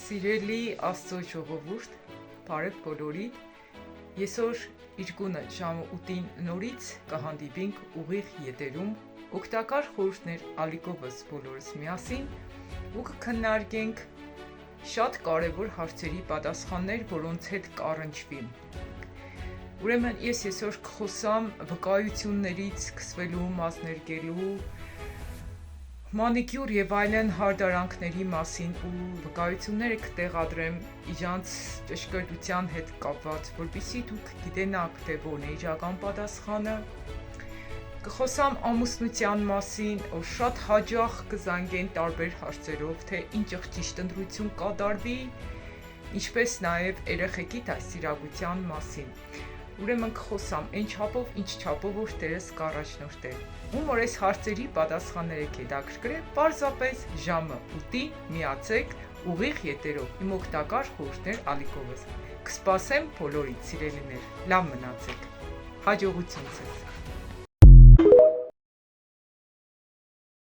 Սիրելի Աստծո ժողովուրդ, բարև բոլորիդ։ Այսօր Իրկունը ժամը 8-ին նորից կհանդիպենք ուղիղ եթերում օգտակար խորհուրդներ ալիքովս բոլորս միասին ու կքննարկենք շատ կարևոր հարցերի պատասխաններ, որոնց հետ կառնչվի։ Ուրեմն ես այսօր կխոսամ վկայություններից սկսվելու, մասներկելու, մանիկյուր եւ այլն հարդարանքների մասին ու վկայությունները կտեղադրեմ իրանց ճշգրտության հետ կապված, որպեսզի դուք գիտենաք, թե որն է իրական պատասխանը։ Կխոսամ ամուսնության մասին, որ շատ հաճախ կզանգեն տարբեր հարցերով, թե ինչ ճիշտ ընտրություն կատարվի, ինչպես նաեւ երեխեքի դաստիարակության մասին։ Ուրեմն կխոսամ այն չափով, ինչ չափով որ Տերս կառաջնորդել։ Ում որ այս հարցերի պատասխանները կհետաքրքրե, պարզապես ժամը 8-ին միացեք ուղիղ եթերով իմ օգտակար խորհուրդներ ալիքովս։ Կսպասեմ բոլորիդ, սիրելիներ, լավ մնացեք։ Հաջողություն ձեզ։